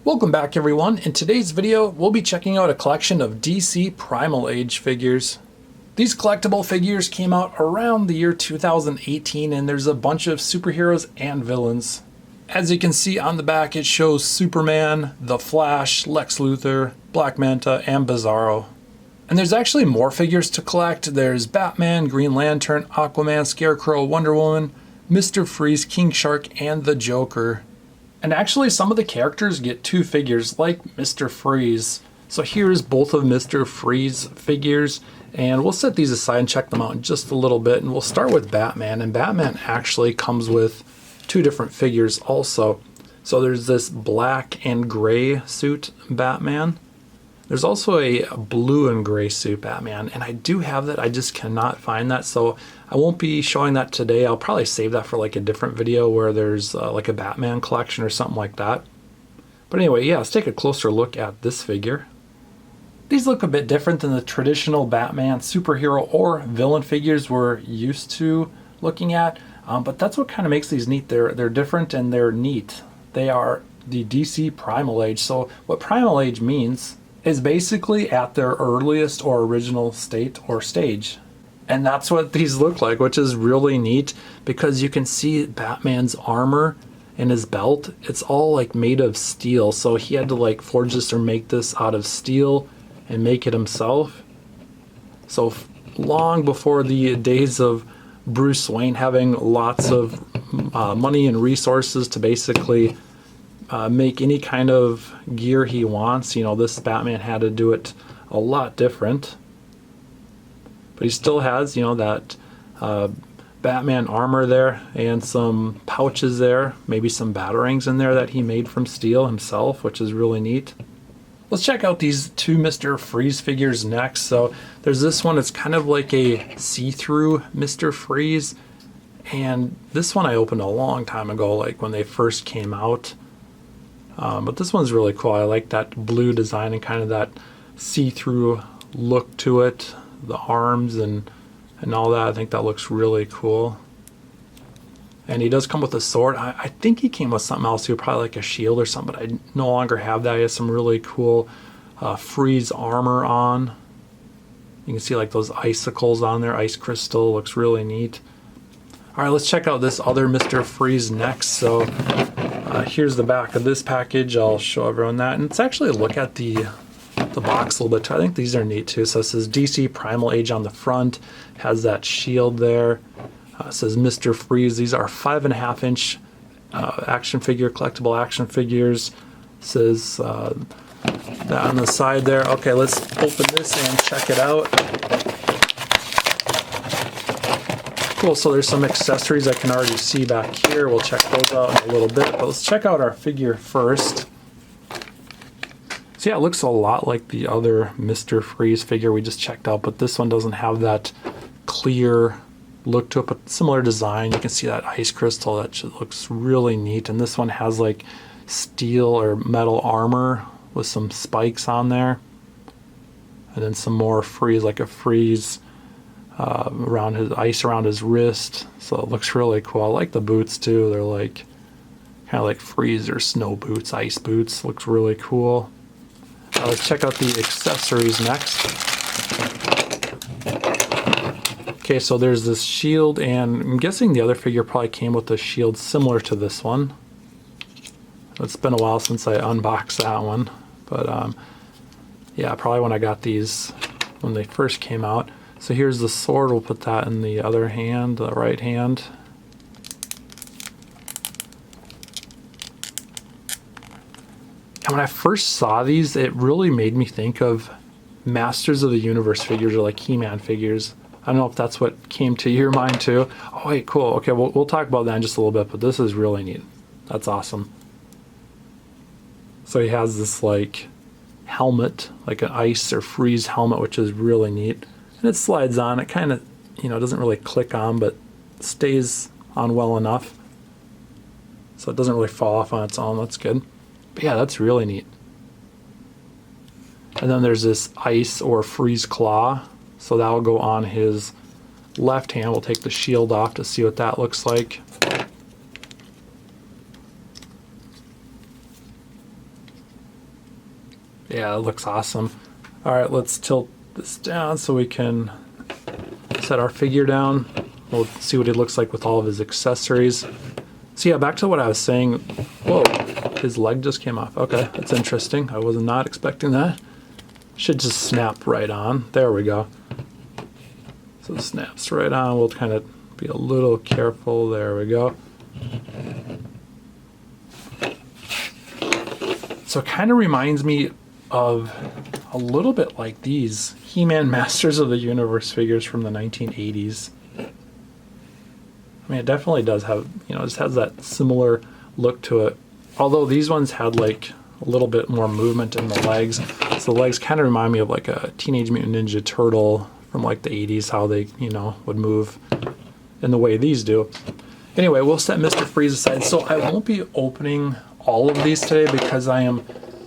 Welcome back everyone. In today's video, we'll be checking out a collection of DC Primal Age figures. These collectible figures came out around the year 2018 and there's a bunch of superheroes and villains. As you can see on the back, it shows Superman, The Flash, Lex Luthor, Black Manta, and Bizarro. And there's actually more figures to collect. There's Batman, Green Lantern, Aquaman, Scarecrow, Wonder Woman, Mr. Freeze, King Shark, and the Joker. And actually some of the characters get two figures like Mr. Freeze. So here's both of Mr. Freeze figures, and we'll set these aside and check them out in just a little bit. And we'll start with Batman, and Batman actually comes with two different figures also. So there's this black and gray suit Batman. There's also a blue and gray suit Batman, and I do have that, I just cannot find that, so I won't be showing that today. I'll probably save that for like a different video where there's like a Batman collection or something like that. But anyway, yeah, let's take a closer look at this figure. These look a bit different than the traditional Batman superhero or villain figures we're used to looking at, but that's what kind of makes these neat. They're different and they're neat. They are the DC Primal Age. So what Primal Age means is basically at their earliest or original state or stage. And that's what these look like, which is really neat because you can see Batman's armor and his belt. It's all like made of steel. So he had to like forge this or make this out of steel and make it himself. So long before the days of Bruce Wayne having lots of money and resources to basically make any kind of gear he wants. You know, this Batman had to do it a lot different. But he still has, you know, that Batman armor there and some pouches there, maybe some batarangs in there that he made from steel himself, which is really neat. Let's check out these two Mr. Freeze figures next. So there's this one, it's kind of like a see-through Mr. Freeze. And this one I opened a long time ago, like when they first came out. But this one's really cool. I like that blue design and kind of that see-through look to it. The arms and all that. I think that looks really cool. And he does come with a sword. I think he came with something else too, probably like a shield or something, but I no longer have that. He has some really cool Freeze armor on. You can see like those icicles on there. Ice crystal looks really neat. Alright, let's check out this other Mr. Freeze next. So here's the back of this package. I'll show everyone that. And let's actually look at the box a little bit too. I think these are neat too. So it says DC Primal Age on the front. Has that shield there. It says Mr. Freeze. These are 5.5 inch action figure, collectible action figures. It says that on the side there. Okay, let's open this and check it out. Cool, so there's some accessories I can already see back here. We'll check those out in a little bit, but let's check out our figure first. So yeah, it looks a lot like the other Mr. Freeze figure we just checked out, but this one doesn't have that clear look to it, but similar design. You can see that ice crystal, that just looks really neat. And this one has like steel or metal armor with some spikes on there. And then some more Freeze, like a Freeze around his ice around his wrist. So it looks really cool. I like the boots too. They're like kind of like Freeze or snow boots, ice boots. Looks really cool. Let's check out the accessories next. Okay, so there's this shield, and I'm guessing the other figure probably came with a shield similar to this one. It's been a while since I unboxed that one, but yeah, probably when I got these when they first came out. So here's the sword. We'll put that in the other hand, the right hand. And when I first saw these, it really made me think of Masters of the Universe figures or like He-Man figures. I don't know if that's what came to your mind too. Oh wait, cool. Okay, we'll talk about that in just a little bit, but this is really neat. That's awesome. So he has this like helmet, like an ice or freeze helmet, which is really neat. And it slides on. It kind of, you know, doesn't really click on, but stays on well enough. So it doesn't really fall off on its own. That's good. But yeah, that's really neat. And then there's this ice or freeze claw. So that will go on his left hand. We'll take the shield off to see what that looks like. Yeah, it looks awesome. All right, let's tilt this down so we can set our figure down. We'll see what he looks like with all of his accessories. So yeah, back to what I was saying. Whoa, his leg just came off. Okay, that's interesting. I was not expecting that. Should just snap right on. There we go. So it snaps right on. We'll kind of be a little careful. There we go. So it kind of reminds me of a little bit like these He-Man Masters of the Universe figures from the 1980s. I mean, it definitely does have, you know, it just has that similar look to it. Although these ones had like a little bit more movement in the legs. So the legs kind of remind me of like a Teenage Mutant Ninja Turtle from like the 80s, how they, you know, would move in the way these do. Anyway, we'll set Mr. Freeze aside. So I won't be opening all of these today because I am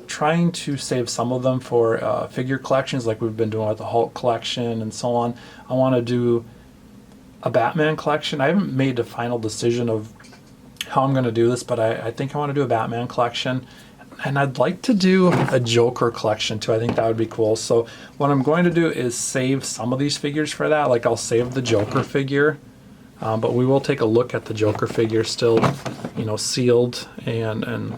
trying to save some of them for figure collections like we've been doing with the Hulk collection and so on. I want to do a Batman collection. I haven't made a final decision of how I'm going to do this, but I think I want to do a Batman collection. And I'd like to do a Joker collection too. I think that would be cool. So what I'm going to do is save some of these figures for that. Like I'll save the Joker figure, but we will take a look at the Joker figure still, you know, sealed. And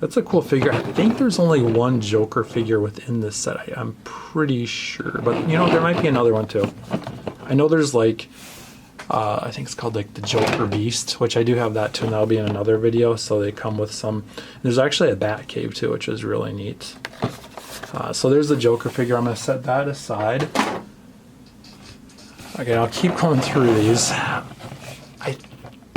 that's a cool figure. I think there's only one Joker figure within this set. I'm pretty sure, but you know, there might be another one too. I know there's like, I think it's called like the Joker Beast, which I do have that too, and that'll be in another video. So they come with some, there's actually a Bat Cave too, which is really neat. So there's the Joker figure. I'm going to set that aside. Okay, I'll keep going through these. I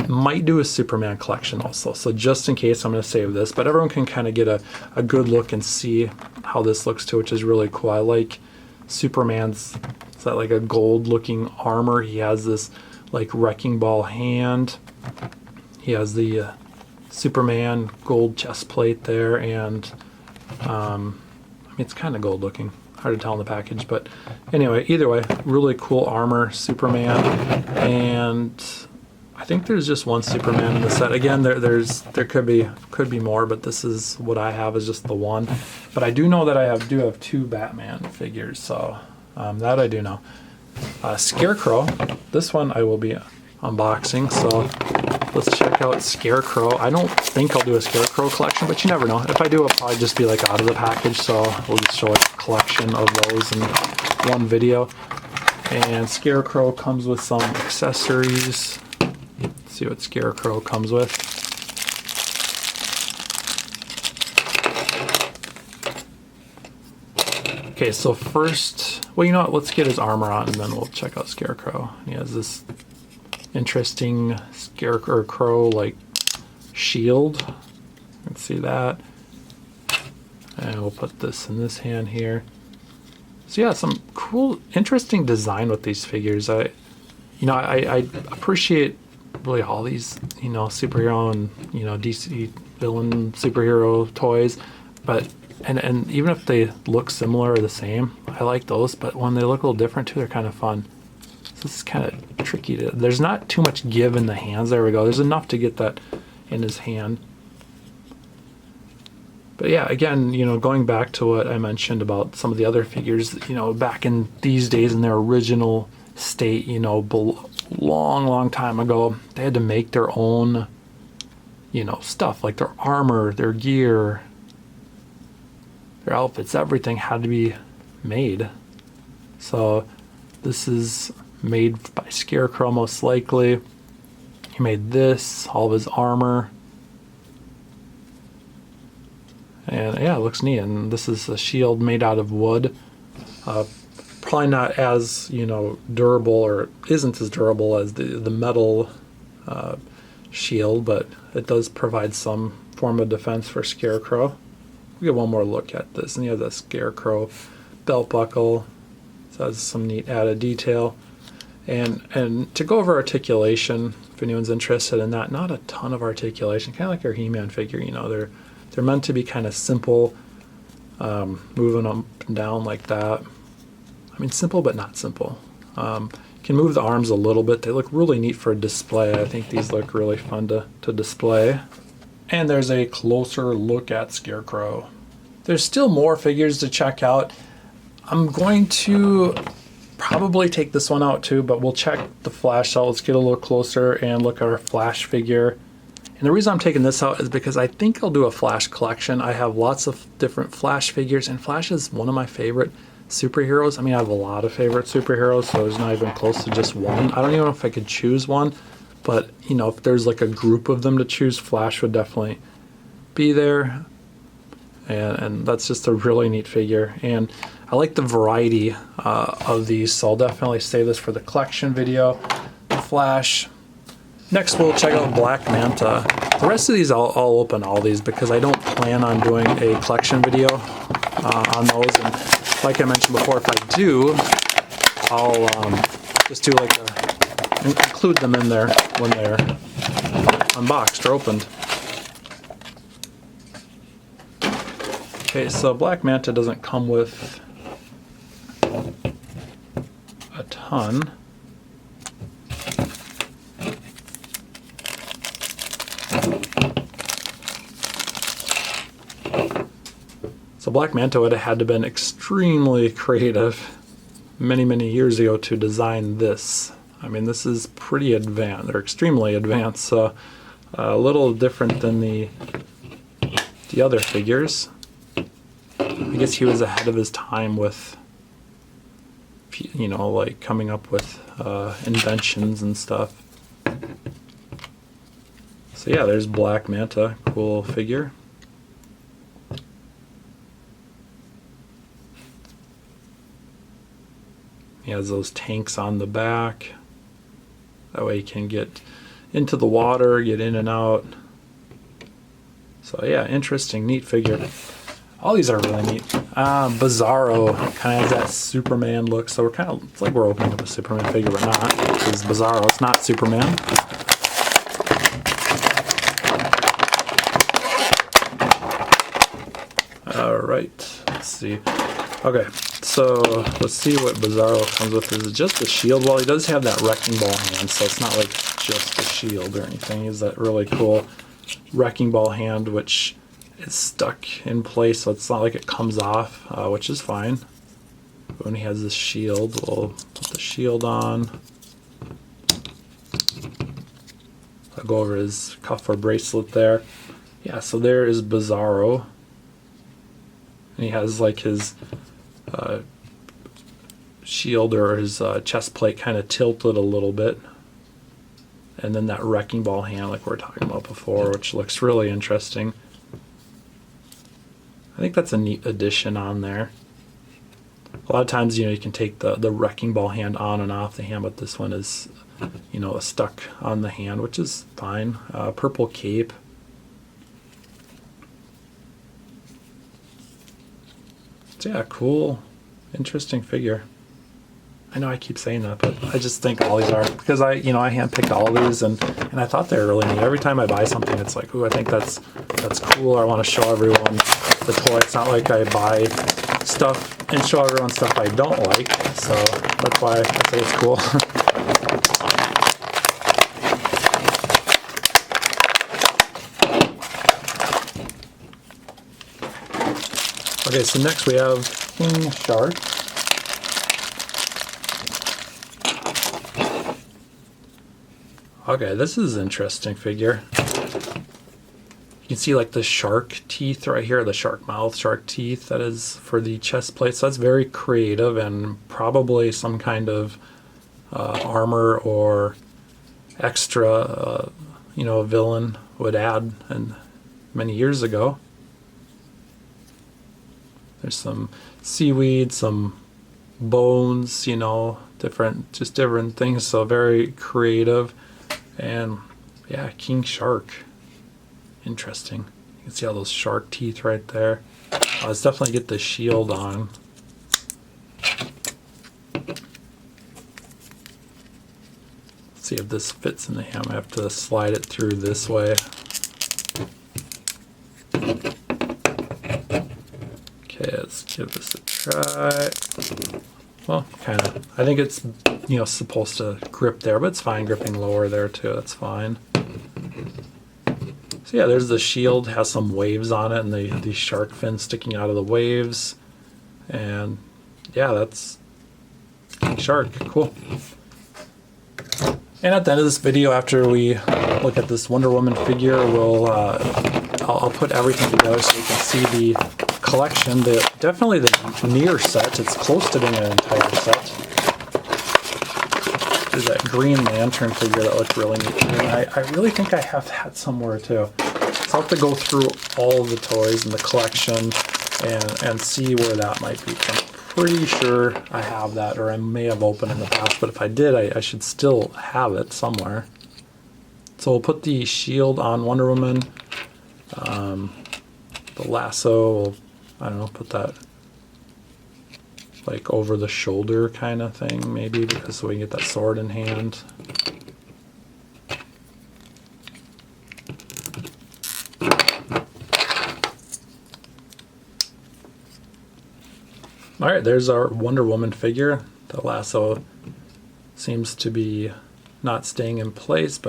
might do a Superman collection also, so just in case I'm going to save this, but everyone can kind of get a good look and see how this looks too, which is really cool. I like Superman's, it's that like a gold looking armor. He has this like wrecking ball hand. He has the Superman gold chest plate there, and I mean, it's kind of gold looking. Hard to tell in the package, but anyway, either way, really cool armor, Superman. And I think there's just one Superman in the set. Again, there could be more, but this is what I have, is just the one. But I do know that I do have two Batman figures, so that I do know. Scarecrow, this one I will be unboxing, so let's check out Scarecrow. I don't think I'll do a Scarecrow collection, but you never know. If I do, it'll probably just be like out of the package, so we'll just show a collection of those in one video. And Scarecrow comes with some accessories. Let's see what Scarecrow comes with. Okay, so first, well, you know what, let's get his armor on and then we'll check out Scarecrow. He has this interesting Scarecrow like shield. Let's see that. And we'll put this in this hand here. So yeah, some cool, interesting design with these figures. I appreciate really all these, you know, superhero and, you know, DC villain superhero toys, but and even if they look similar or the same, I like those, but when they look a little different too, they're kind of fun. So this is kind of tricky to, there's not too much give in the hands. There we go. There's enough to get that in his hand. But yeah, again, you know, going back to what I mentioned about some of the other figures, you know, back in these days in their original state, you know, long time ago, they had to make their own, you know, stuff like their armor, their gear, their outfits, everything had to be made. So this is made by Scarecrow most likely. He made this, all of his armor. And yeah, it looks neat. And this is a shield made out of wood. Probably not as, you know, durable, or isn't as durable as the metal shield, but it does provide some form of defense for Scarecrow. We get one more look at this, and you have the Scarecrow belt buckle. So that's some neat added detail. And to go over articulation, if anyone's interested in that, not a ton of articulation, kind of like your He-Man figure. You know, they're meant to be kind of simple, moving up and down like that. I mean, simple but not simple. You can move the arms a little bit. They look really neat for display. I think these look really fun to display. And there's a closer look at Scarecrow. There's still more figures to check out. I'm going to probably take this one out too, but we'll check the Flash out. Let's get a little closer and look at our Flash figure. And the reason I'm taking this out is because I think I'll do a Flash collection. I have lots of different Flash figures, and Flash is one of my favorite superheroes. I mean, I have a lot of favorite superheroes, so there's not even close to just one. I don't even know if I could choose one, but you know, if there's like a group of them to choose, Flash would definitely be there. And that's just a really neat figure, and I like the variety of these, so I'll definitely save this for the collection video. Flash. Next we'll check out Black Manta. The rest of these I'll open all these because I don't plan on doing a collection video on those, and like I mentioned before, if I do, I'll just do like include them in there when they're unboxed or opened. Okay, so Black Manta doesn't come with a ton. So Black Manta would have had to have been extremely creative many years ago to design this. I mean, this is pretty advanced, or extremely advanced, so a little different than the other figures. I guess he was ahead of his time with, you know, like coming up with inventions and stuff. So yeah, there's Black Manta, cool figure. He has those tanks on the back. That way he can get into the water, get in and out. So yeah, interesting, neat figure. All these are really neat. Bizarro kind of has that Superman look, so we're kind of, it's like we're opening up a Superman figure, but not, because Bizarro, it's not Superman. Alright, let's see. Okay, so let's see what Bizarro comes with. Is it just a shield? Well, he does have that wrecking ball hand, so it's not like just a shield or anything. He has that really cool wrecking ball hand, which is stuck in place, so it's not like it comes off, which is fine. But when he has this shield, we'll put the shield on. I'll go over his cuff or bracelet there. Yeah, so there is Bizarro. And he has like his shield or his chest plate kind of tilted a little bit. And then that wrecking ball hand like we were talking about before, which looks really interesting. I think that's a neat addition on there. A lot of times, you know, you can take the wrecking ball hand on and off the hand, but this one is, you know, stuck on the hand, which is fine. Purple cape. So yeah, cool, interesting figure. I know I keep saying that, but I just think all these are, because I handpicked all of these, and I thought they were really neat. Every time I buy something, it's like, ooh, I think that's cool. I want to show everyone the toy. It's not like I buy stuff and show everyone stuff I don't like, so that's why I say it's cool. Okay, so next we have King Shark. Okay, this is an interesting figure. You can see like the shark teeth right here, the shark mouth, shark teeth, that is for the chest plate. So that's very creative, and probably some kind of armor or extra, you know, a villain would add and many years ago. There's some seaweed, some bones, you know, different things. So very creative. And yeah, King Shark. Interesting. You can see all those shark teeth right there. Let's definitely get the shield on. Let's see if this fits in the hand. I have to slide it through this way. Okay, let's give this a try. Well, kind of. I think it's, you know, supposed to grip there, but it's fine gripping lower there too. That's fine. So So yeah, there's the shield, has some waves on it, and the shark fin sticking out of the waves. And yeah, that's King Shark. Cool. And at the end of this video, after we look at this Wonder Woman figure, I'll put everything together so you can see the collection. Definitely the near set. It's close to being an entire set. There's that Green Lantern figure that looked really neat. And I really think I have that somewhere too. So I'll have to go through all of the toys in the collection and see where that might be. I'm pretty sure I have that, or I may have opened in the past, but if I did, I should still have it somewhere. So we'll put the shield on Wonder Woman. The lasso, I don't know, put that like over the shoulder kind of thing, maybe, because so we can get that sword in hand. Alright, there's our Wonder Woman figure. The lasso seems to be not staying in place,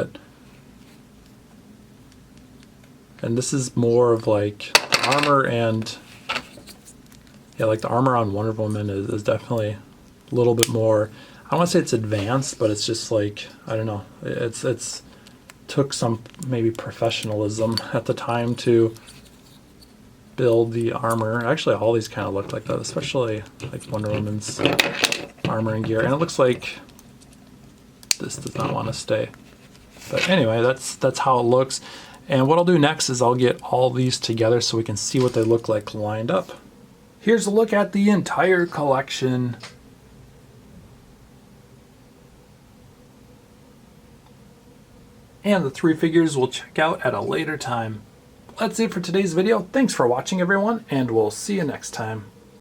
and this is more of like armor, and yeah, like the armor on Wonder Woman is definitely a little bit more, I don't want to say it's advanced, but it's just like, I don't know, it's took some maybe professionalism at the time to build the armor. Actually, all these kind of look like that, especially like Wonder Woman's armor and gear. And it looks like this does not want to stay. But anyway, that's how it looks. And what I'll do next is I'll get all these together so we can see what they look like lined up. Here's a look at the entire collection. And the 3 figures we'll check out at a later time. That's it for today's video. Thanks for watching, everyone, and we'll see you next time.